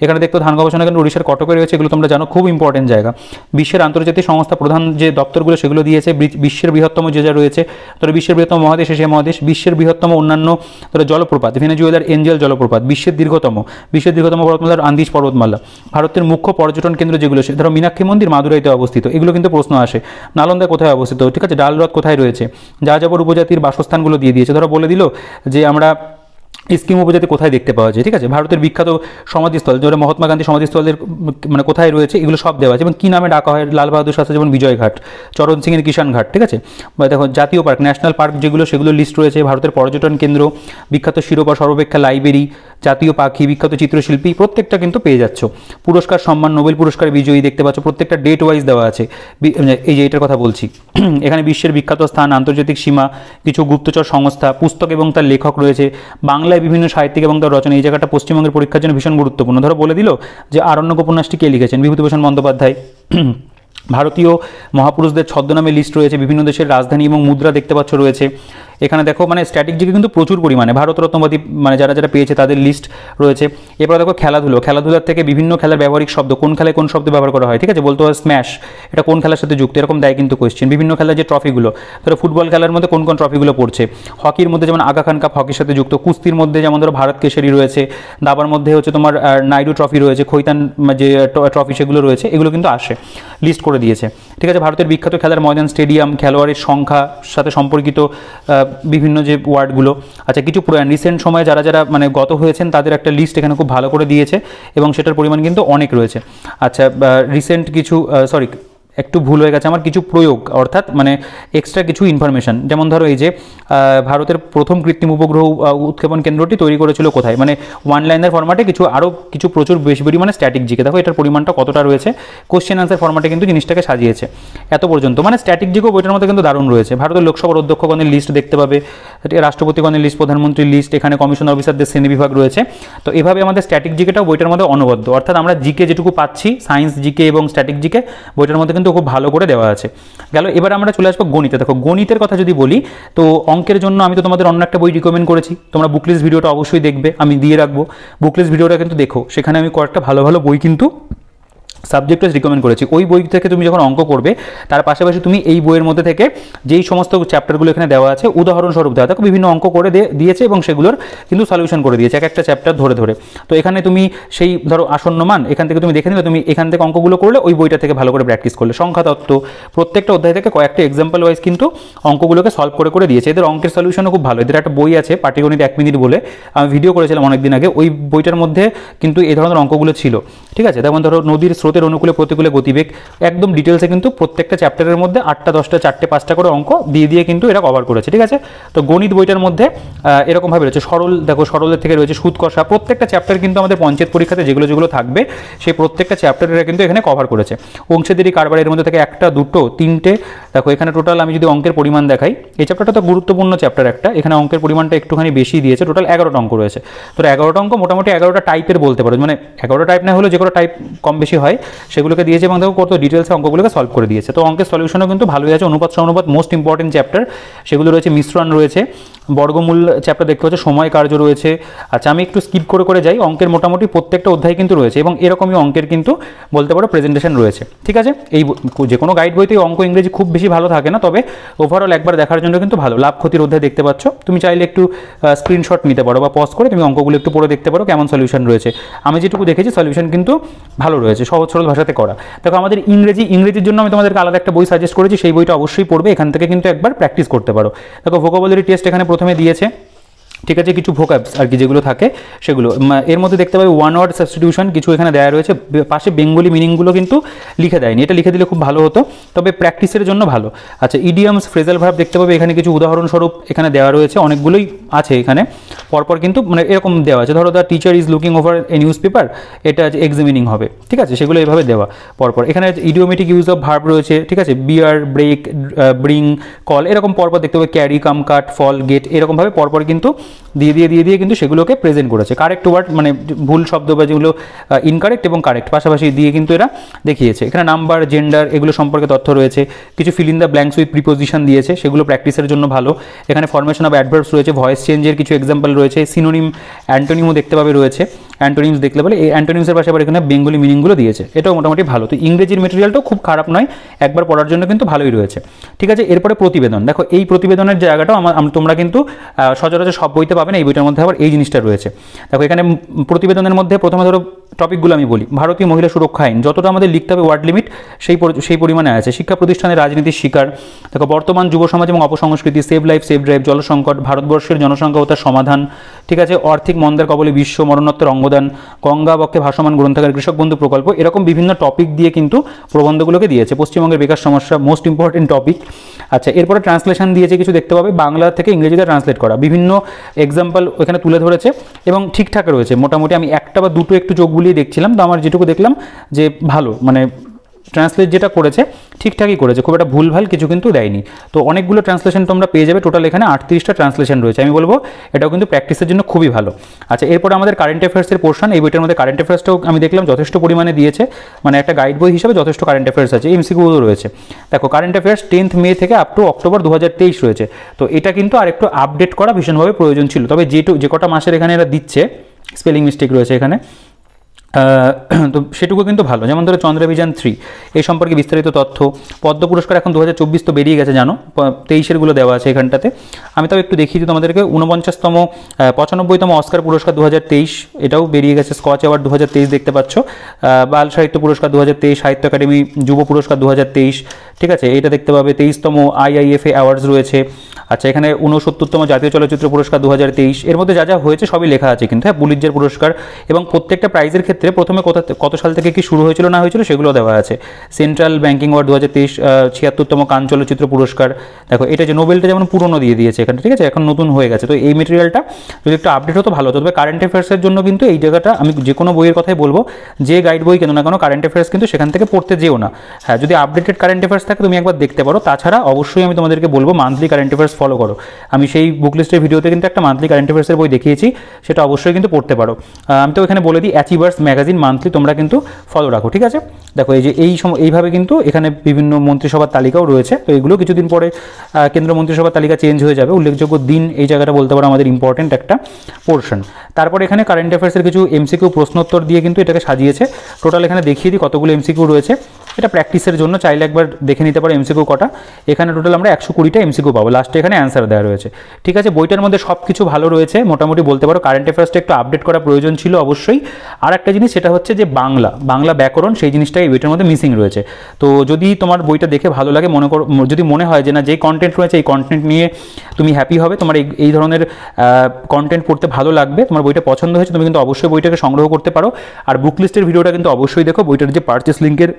এখানে দেখতো ধান গবেষণা কেন্দ্র উড়িষ্যার কটকে রয়েছে, এগুলো তোমরা জানো, খুব ইম্পর্টেন্ট জায়গা। বিশ্বের আন্তর্জাতিক সংস্থা প্রধান যে দপ্তরগুলো সেগুলো দিয়েছে। বিশ্বের বৃহত্তম যে যা রয়েছে, ধরো বিশ্বের বৃহত্তম মহাদেশ এশিয়া মহাদেশ, বিশ্বের বৃহত্তম অন্যান্য ধরো জলপ্রপাত, ভেনেজুয়েলার এঞ্জেল জলপ্রপাত, বিশ্বের দীর্ঘতম পর্বতমালার আন্দিজ পর্বতমালা, ভারতের মুখ্য পর্যটন কেন্দ্র যেগুলো, ধরো মীনাক্ষী মন্দির মাদুরাইতে অবস্থিত, এগুলো কিন্তু প্রশ্ন আসে। নালন্দা কোথায় অবস্থিত, ঠিক আছে, ডাল হ্রদ কোথায় রয়েছে, যাযাবর উপজাতির বাসস্থানগুলো দিয়ে দিয়েছে, ধরো বলে দিল যে আমরা স্কিম উপজাতি কোথায় দেখতে পাওয়া যায়, ঠিক আছে, ভারতের বিখ্যাত সমাধিস্থল যেটা মহাত্মা গান্ধী সমাধিস্থলের মানে কোথায় রয়েছে এগুলো সব দেওয়া আছে, এবং কী নামে ডাকা হয়, লাল বাহাদুর শাস্ত্রী যেমন বিজয় ঘাট, চরণ সিংয়ের কিষাণ ঘাট, ঠিক আছে। বা দেখো জাতীয় পার্ক, ন্যাশনাল পার্ক যেগুলো সেগুলো লিস্ট রয়েছে, ভারতের পর্যটন কেন্দ্র, বিখ্যাত শিরোপা, সর্বাপেক্ষা লাইব্রেরি, জাতীয় পাখি, বিখ্যাত চিত্রশিল্পী, প্রত্যেকটা কিন্তু পেয়ে যাচ্ছ। পুরস্কার, সম্মান, নোবেল পুরস্কার বিজয়ী দেখতে পাচ্ছ, প্রত্যেকটা ডেট ওয়াইজ দেওয়া আছে। এই যে এটার কথা বলছি, এখানে বিশ্বের বিখ্যাত স্থান, আন্তর্জাতিক সীমা, কিছু গুপ্তচর সংস্থা, পুস্তক এবং তার লেখক রয়েছে, বাংলায় বিভিন্ন সাহিত্যিক এবং তার রচনা। এই জায়গাটা পশ্চিমবঙ্গের পরীক্ষার জন্য ভীষণ গুরুত্বপূর্ণ। ধরো বলে দিল যে আরণ্যক উপন্যাসটি কে লিখেছেন, বিভূতিভূষণ বন্দ্যোপাধ্যায়। ভারতীয় মহাপুরুষদের ছদ্মনামে লিস্ট রয়েছে, বিভিন্ন দেশের রাজধানী এবং মুদ্রা দেখতে পাচ্ছ রয়েছে। এখানে দেখো মানে স্ট্র্যাটেজিকে কিন্তু প্রচুর পরিমাণে ভারতরত্নবাদী মানে যারা যারা পেয়েছে তাদের লিস্ট রয়েছে। এরপর দেখো খেলাধুলার থেকে বিভিন্ন খেলার ব্যবহারিক শব্দ, কোন খেলায় কোন শব্দ ব্যবহার করা হয়, ঠিক আছে, বলতে হয় স্ম্যাশ, এটা কোন খেলার সাথে যুক্ত, এরকম দেয় কিন্তু কোয়েশ্চেন। বিভিন্ন খেলার যে ট্রফিগুলো, ধরো ফুটবল খেলার মধ্যে কোন কোন ট্রফিগুলো পড়ছে, হকির মধ্যে যেমন আগা খান কাপ হকির সাথে যুক্ত, কুস্তির মধ্যে যেমন ধরো ভারত কেশরী রয়েছে, দাবার মধ্যে হচ্ছে তোমার নাইডু ট্রফি রয়েছে, খৈতান যে ট্রফি সেগুলো রয়েছে, এগুলো কিন্তু আসে, লিস্ট করে দিয়েছে, ঠিক আছে। ভারতের বিখ্যাত খেলার ময়দান, স্টেডিয়াম, খেলোয়াড়ের সংখ্যা সাথে সম্পর্কিত বিভিন্ন যে ওয়ার্ডগুলো। আচ্ছা, কিছু রিসেন্ট সময়ে যারা যারা মানে গত হয়েছেন তাদের একটা লিস্ট এখানে খুব ভালো করে দিয়েছে, এবং সেটার পরিমাণ কিন্তু অনেক রয়েছে। আচ্ছা, রিসেন্ট কিছু একটু ভুল হয়ে গেছে আমার, কিছু প্রয়োগ অর্থাৎ মানে এক্সট্রা কিছু ইনফরমেশন, যেমন ধরো এই যে ভারতের প্রথম কৃত্রিম উপগ্রহ উৎক্ষেপণ কেন্দ্রটি তৈরি করেছিল কোথায়, মানে ওয়ান লাইনের ফরম্যাটে কিছু প্রচুর বেশি পরিমাণে স্ট্র্যাটেজিকে, দেখো এটার পরিমাণটা কতটা রয়েছে, কোশ্চেন আনসার ফরম্যাটে কিন্তু জিনিসটাকে সাজিয়েছে এত পর্যন্ত, মানে স্ট্র্যাটেজিকও বইটার মধ্যে কিন্তু দারুণ রয়েছে। ভারতের লোকসভার অধ্যক্ষগণের লিস্ট দেখতে পাবে, রাষ্ট্রপতিগণের লিস্ট, প্রধানমন্ত্রীর লিস্ট, এখানে কমিশন অফিসারদের শ্রেণীবিভাগ রয়েছে। তো এভাবে আমাদের স্ট্র্যাটেজিকেটাও বইটার মধ্যে অনবদ্য, অর্থাৎ আমরা জিকে যেটুকু পাচ্ছি সায়েন্স জিকে এবং স্ট্র্যাটেজিকে বইটার মধ্যে কিন্তু খুব ভালো করে দেওয়া আছে। গেল, এবার আমরা চলে আসবো গণিতে। দেখো গণিতের কথা যদি বলি, তো অঙ্কের জন্য আমি তো তোমাদের অন্য একটা বই রিকমেন্ড করেছি, তোমরা বুকলিস্ট ভিডিওটা অবশ্যই দেখবে, আমি দিয়ে রাখবো, বুকলিস্ট ভিডিওটা কিন্তু দেখো, সেখানে আমি কয়েকটা ভালো ভালো বই কিন্তু সাবজেক্ট ওয়াইজ রিকমেন্ড করেছি। ওই বই থেকে তুমি যখন অঙ্ক করবে তার পাশাপাশি তুমি এই বইয়ের মধ্যে থেকে যেই সমস্ত চ্যাপ্টারগুলো এখানে দেওয়া আছে উদাহরণস্বরূপ দেওয়া থাকে, বিভিন্ন অঙ্ক করে দিয়েছে এবং সেগুলোর কিন্তু সলিউশন করে দিয়েছে এক একটা চ্যাপ্টার ধরে ধরে। তো এখানে তুমি সেই ধরো আসন্ন মান এখান থেকে তুমি দেখে নিলে, তুমি এখান থেকে অঙ্কগুলো করলে ওই বইটা থেকে ভালো করে প্র্যাকটিস করলে, সংখ্যাতত্ত্ব প্রত্যেকটা অধ্যায় থেকে কয়েকটা এক্সাম্পল ওয়াইজ কিন্তু অঙ্কগুলোকে সলভ করে দিয়েছে। এদের অঙ্কের সলিউশনও খুব ভালো। এদের একটা বই আছে পাটিগণিত 1 মিনিট বলে, আমি ভিডিও করেছিলাম অনেকদিন আগে, ওই বইটার মধ্যে কিন্তু এই ধরনের অঙ্কগুলো ছিল। ঠিক আছে, যেমন ধরো নদীর স্রোতের অনুকূলে প্রতিকূলে গতিবেগ, একদম ডিটেলসে কিন্তু প্রত্যেকটা চ্যাপ্টারের মধ্যে 8টা 10টা 4টে 5টা করে অঙ্ক দিয়ে কিন্তু এরা কভার করেছে। ঠিক আছে, তো গণিত বইটার মধ্যে এরকমভাবে রয়েছে সরল, দেখো সরলের থেকে রয়েছে সুদ কষা, প্রত্যেকটা চ্যাপ্টার কিন্তু আমাদের পঞ্চায়েত পরীক্ষাতে যেগুলো থাকবে সেই প্রত্যেকটা চ্যাপ্টার এরা কিন্তু এখানে কভার করেছে। অংশীদারি কারবার এর মধ্যে থেকে 1টা 2টো 3টে, দেখো এখানে টোটাল আমি যদি অঙ্কের পরিমাণ দেখাই, এই চ্যাপ্টারটা তো গুরুত্বপূর্ণ চ্যাপ্টার একটা, এখানে অঙ্কের পরিমাণটা একটুখানি বেশি দিয়েছে, টোটাল 11টা অঙ্ক রয়েছে। তো 11টা অঙ্ক মোটামুটি 11টা টাইপের বলতে পারো, মানে 11টা টাইপ না হলেও যে কোনো টাইপ কম বেশি হয় সেগুলোকে দিয়েছে এবং দেখো কত ডিটেলসে অঙ্কগুলোকে সলভ করে দিয়েছে। তো অঙ্কের সলিউশনও কিন্তু ভালোই আছে। অনুপাত সমানুপাত মোস্ট ইম্পর্টেন্ট চ্যাপ্টার, সেগুলো রয়েছে। মিশ্রণ রয়েছে, বর্গমূল চ্যাপ্টার দেখতে পাচ্ছ, সময় কার্য রয়েছে। আচ্ছা, আমি একটু স্কিপ করে যাই, অঙ্কের মোটামুটি প্রত্যেকটা অধ্যায় কিন্তু রয়েছে এবং এরকমই অঙ্কের কিন্তু বলতে পারো প্রেজেন্টেশন রয়েছে। ঠিক আছে, এই যে কোনো গাইড বইতে অঙ্ক ইংরেজি খুব বেশি ভালো থাকে না, তবে ওভারঅল একবার দেখার জন্য কিন্তু ভালো। লাভ ক্ষতির অধ্যায় দেখতে পাচ্ছ, তুমি চাইলে একটু স্ক্রিনশট নিতে পারো বা পজ করে তুমি অঙ্কগুলো একটু পড়ে দেখতে পারো কেমন সলিউশন রয়েছে। আমি যেটুকু দেখেছি সলিউশন কিন্তু ভালো রয়েছে, সহজ সরল ভাষাতে করা। দেখো আমাদের ইংরেজির জন্য আমি তোমাদেরকে আলাদা একটা বই সাজেস্ট করেছি, সেই বইটা অবশ্যই পড়বে, এখান থেকে কিন্তু একবার প্র্যাকটিস করতে পারো। দেখো ভোকাবুলারি টেস্ট এখানে প্রথমে দিয়েছে। ঠিক আছে, কিছু ভোকাবস আর কি যেগুলো থাকে সেগুলো এর মধ্যে দেখতে পাবে, ওয়ান ওয়ার্ড সাবস্টিটিউশন কিছু এখানে দেওয়া রয়েছে, পাশে বেঙ্গলি মিনিংগুলো কিন্তু লিখে দেয়নি, এটা লিখে দিলে খুব ভালো হতো, তবে প্র্যাকটিসের জন্য ভালো। আচ্ছা, ইডিয়ামস ফ্রেজাল ভার্ব দেখতে পাবে এখানে কিছু উদাহরণস্বরূপ এখানে দেওয়া রয়েছে, অনেকগুলোই আছে এখানে পরপর কিন্তু মানে এরকম দেওয়া আছে। ধরো the teacher is looking over a news paper, এটা এক্সামিনিং হবে। ঠিক আছে, সেগুলো এইভাবে দেওয়া পরপর। এখানে ইডিওমেটিক ইউজ অফ ভার্ব রয়েছে। ঠিক আছে, বিয়ার, ব্রেক, ব্রিং, কল, এরকম পরপর দেখতে পাবে। ক্যারি, কাম, কাট, ফল, গেট, এরকমভাবে পরপর কিন্তু দিয়ে কিন্তু সেগুলোকে প্রেজেন্ট করেছে। কারেক্ট ওয়ার্ড মানে ভুল শব্দ বা যেগুলো ইনকারেক্ট এবং কারেক্ট পাশাপাশি দিয়ে কিন্তু এরা দেখিয়েছে। এখানে নাম্বার, জেন্ডার এগুলো সম্পর্কে তথ্য রয়েছে। কিছু fill in the blanks with preposition দিয়েছে, সেগুলো প্র্যাকটিসের জন্য ভালো। এখানে ফরমেশন অফ অ্যাডভার্বস রয়েছে, ভয়েস চেঞ্জের কিছু এক্সাম্পল রয়েছে, সিনোনিম, অ্যান্টোনিমও দেখতে পাবে রয়েছে। অ্যান্টোনিমস দেখতে পেলে এই অ্যান্টোনিমসের পাশে আবার এখানে বেঙ্গলি মিনিংগুলো দিয়েছে, এটাও মোটামুটি ভালো। তো ইংরেজির মেটেরিয়ালটাও খুব খারাপ নয়, একবার পড়ার জন্য কিন্তু ভালোই রয়েছে। ঠিক আছে, এরপরে প্রতিবেদন। দেখো এই প্রতিবেদনের জায়গাটাও তোমরা কিন্তু সচরাচর সব বইতে পাবে না, এই বইটার মধ্যে আবার এই জিনিসটা রয়েছে। দেখো এখানে প্রতিবেদনের মধ্যে প্রথমে ধরো টপিকগুলো আমি বলি। ভারতীয় মহিলা সুরক্ষা আইন, যতটা আমাদের লিখতে হবে ওয়ার্ড লিমিট সেই পরিমাণে আছে। শিক্ষা প্রতিষ্ঠানের রাজনীতির শিকার, দেখো বর্তমান যুব সমাজ এবং অপসংস্কৃতি, সেভ লাইফ সেভ ড্রাইভ, জলসংকট, ভারতবর্ষের জনসংখ্যা ও তার সমাধান। ঠিক আছে, আর্থিক মন্দার কবলে বিশ্ব, মরণোত্তর অঙ্গদান, গঙ্গা বক্ষে ভাসমান গ্রন্থাগার, কৃষক বন্ধু প্রকল্প, এরকম বিভিন্ন টপিক দিয়ে কিন্তু প্রবন্ধগুলোকে দিয়েছে। পশ্চিমবঙ্গের বেকার সমস্যা মোস্ট ইম্পর্টেন্ট টপিক। আচ্ছা, এরপরে ট্রান্সলেশন দিয়েছে কিছু দেখতে পাবে, বাংলা থেকে ইংরেজিতে ট্রান্সলেট করা, বিভিন্ন এক্সাম্পল এখানে তুলে ধরেছে এবং ঠিকঠাক রয়েছে মোটামুটি। আমি একটা বা দুটো একটু চোখ বুলিয়ে দেখছিলাম, তো আমার যেটুকু দেখলাম যে ভালো, মানে ট্রান্সলেট যেটা করেছে ঠিকঠাকই করেছে, খুব একটা ভুলভাল কিছু কিন্তু দেয়নি। তো অনেকগুলো ট্রান্সলেশন তোমরা পেয়ে যাবে, টোটাল এখানে 38টা ট্রান্সলেশন রয়েছে। আমি বলবো এটাও কিন্তু প্র্যাকটিসের জন্য খুবই ভালো। আচ্ছা, এরপর আমাদের কারেন্ট অ্যাফেয়ার্সের পোর্শন, এই বইটার মধ্যে কারেন্ট অ্যাফেয়ার্সটাও আমি দেখলাম যথেষ্ট পরিমাণে দিয়েছে, মানে একটা গাইড বই হিসেবে যথেষ্ট কারেন্ট অ্যাফেয়ার্স আছে, এমসিকিউও রয়েছে। দেখো কারেন্ট অ্যাফেয়ার্স 10th মে থেকে আপ টু অক্টোবর 2023 রয়েছে। তো এটা কিন্তু আর একটু আপডেট করা ভীষণভাবে প্রয়োজন ছিল, তবে যে কটা মাসের এখানে এরা দিচ্ছে, স্পেলিং মিস্টেক রয়েছে এখানে, তো সেটুকু কিন্তু ভালো। যেমন ধরো চন্দ্রাভিযান 3 এই সম্পর্কে বিস্তারিত তথ্য। পদ্ম পুরস্কার এখন 2024 তো বেরিয়ে গেছে জানো, 23-এরগুলো দেওয়া আছে এখানটাতে। আমি তাও একটু দেখিয়ে দিই তোমাদেরকে। 95তম অস্কার পুরস্কার 2023 এটাও বেরিয়ে গেছে। স্কচ অ্যাওয়ার্ড 2023 দেখতে পাচ্ছ। বাল সাহিত্য পুরস্কার 2023, সাহিত্য একাডেমি যুব পুরস্কার 2023। ঠিক আছে, এটা দেখতে পাবে। 23তম IIFA অ্যাওয়ার্ডস রয়েছে। আচ্ছা, এখানে 69তম জাতীয় চলচ্চিত্র পুরস্কার 2023, এর মধ্যে যা হয়েছে সবই লেখা আছে কিন্তু, হ্যাঁ, পুলিৎজার পুরস্কার এবং প্রত্যেকটা প্রাইজের ক্ষেত্রে প্রথমে কত সাল থেকে কি শুরু হয়েছিল না হয়েছিল সেগুলো দেওয়া আছে। সেন্ট্রাল ব্যাংকিং অ্যাওয়ার্ড 2023, 76তম কান চলচ্চিত্র পুরস্কার। দেখো এটা যে নোবেলটা যেমন পুরনো দিয়ে দিয়েছে এখানে, ঠিক আছে, এখন নতুন হয়ে গেছে। তো এই মেটেরিয়ালটা যদি একটু আপডেট হতো ভালো হতো। তবে কারেন্ট অ্যাফেয়ার্সের জন্য কিন্তু এই জায়গাটা আমি যে কোনো বইয়ের কথাই বলবো, যে গাইড বই কেন না কেন কারেন্ট অ্যাফেয়ার্স কিন্তু সেখান থেকে পড়তে যেও না। হ্যাঁ, যদি আপডেটেড কারেন্ট অ্যাফেয়ার্স অ্যাফেয়ার্স থাকে তুমি একবার দেখতে পারো। তাছাড়া অবশ্যই আমি তোমাদেরকে বলবো মান্থলি কারেন্ট অ্যাফেয়ার্স ফলো করো। আমি সেই বুক লিস্টের ভিডিওতে কিন্তু একটা মান্থলি কারেন্ট অ্যাফেয়ার্সের বই দেখিয়েছি, সেটা অবশ্যই কিন্তু পড়তে পারো। আমি তো এখানে বলে দিই অ্যাচিভার্স ম্যাগাজিন মান্থলি তোমরা কিন্তু ফলো রাখো, ঠিক আছে। দেখো এই যে এইভাবে কিন্তু এখানে বিভিন্ন মন্ত্রিসভার তালিকাও রয়েছে। তো এগুলো কিছুদিন পরে কেন্দ্র মন্ত্রিসভার তালিকা চেঞ্জ হয়ে যাবে। উল্লেখযোগ্য দিন এই জায়গাটা বলতে পারো আমাদের ইম্পর্টেন্ট একটা পোর্শন। তারপর এখানে কারেন্ট অ্যাফেয়ার্সের কিছু এমসিকিউ প্রশ্নোত্তর দিয়ে কিন্তু এটাকে সাজিয়েছে। টোটাল এখানে দেখিয়ে দিই কতগুলো এমসিকিউ রয়েছে। এটা প্র্যাকটিসের জন্য চাইলে একবার দেখে নিতে পারো এমসিকিউ কটা। এখানে টোটাল আমরা 120টা এমসিকিউ পাবো, লাস্টে এখানে অ্যান্সার দেওয়া রয়েছে, ঠিক আছে। বইটার মধ্যে সব কিছু ভালো রয়েছে মোটামুটি বলতে পারো। কারেন্ট অ্যাফেয়ার্সটা একটু আপডেট করা প্রয়োজন ছিল অবশ্যই। আর একটা জিনিস সেটা হচ্ছে যে বাংলা ব্যাকরণ, সেই জিনিসটা এই বইটার মধ্যে মিসিং রয়েছে। তো যদি তোমার বইটা দেখে ভালো লাগে, যদি মনে হয় যে না যেই কন্টেন্ট রয়েছে এই কন্টেন্ট নিয়ে তুমি হ্যাপি হবে, তোমার এই ধরনের কন্টেন্ট পড়তে ভালো লাগবে, তোমার বইটা পছন্দ হয়েছে, তুমি কিন্তু অবশ্যই বইটাকে সংগ্রহ করতে পারো। আর বুক লিস্টের ভিডিওটা কিন্তু অবশ্যই দেখো। বইটার যে পারচেস লিঙ্কের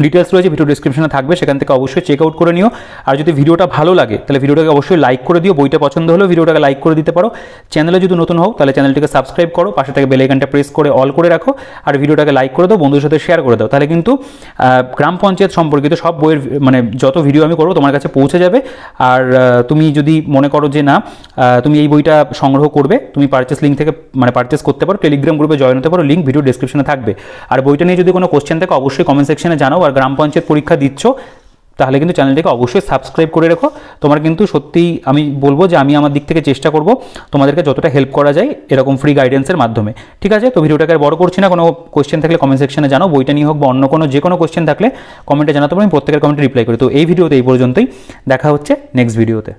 ডিটেলস রয়েছে ভিডিও ডিসক্রিপশনে থাকবে, সেখান থেকে অবশ্যই চেক আউট করে নিও। আর যদি ভিডিওটা ভালো লাগে তাহলে ভিডিওটাকে অবশ্যই লাইক করে দিও। বইটা পছন্দ হলেও ভিডিওটাকে লাইক করে দিতে পারো। চ্যানেলে যদি নতুন হও তাহলে চ্যানেলটিকে সাবস্ক্রাইব করো, পাশে থেকে বেল আইকনটা প্রেস করে অল করে রাখো, আর ভিডিওটাকে লাইক করে দাও, বন্ধুদের সাথে শেয়ার করে দাও। তাহলে কিন্তু গ্রাম পঞ্চায়েত সম্পর্কিত সব বইয়ের যত ভিডিও আমি করবো তোমার কাছে পৌঁছে যাবে। আর তুমি যদি মনে করো যে না তুমি এই বইটা সংগ্রহ করবে, তুমি পারচেস লিঙ্ক থেকে পারচেস করতে পারো, টেলিগ্রাম গ্রুপে জয়েন হতে পারো, লিঙ্ক ভিডিও ডিসক্রিপশনে থাকবে। আর বইটা নিয়ে যদি কোনো কোশ্চেন থাকে অবশ্যই কমেন্ট সেকশনে জানাও। আর গ্রাম পঞ্চায়েত পরীক্ষা দিচ্ছ তাহলে কিন্তু চ্যানেলটিকে অবশ্যই সাবস্ক্রাইব করে রেখো। তোমার কিন্তু সত্যিই আমি বলবো যে আমি আমার দিক থেকে চেষ্টা করব তোমাদেরকে যতটা হেল্প করা যায় এরকম ফ্রি গাইডেন্সের মাধ্যমে, ঠিক আছে। তো ভিডিওটাকে আর বড় করছি না। কোনো কোশ্চেন থাকলে কমেন্ট সেকশনে জানাও, বইটা নিয়ে হোক বা অন্য কোনো যে কোনো কোশ্চেন থাকলে কমেন্টে জানাতে পারো, আমি প্রত্যেকের কমেন্টে রিপ্লাই করি। তো এই ভিডিওতে এই পর্যন্তই, দেখা হচ্ছে নেক্সট ভিডিওতে।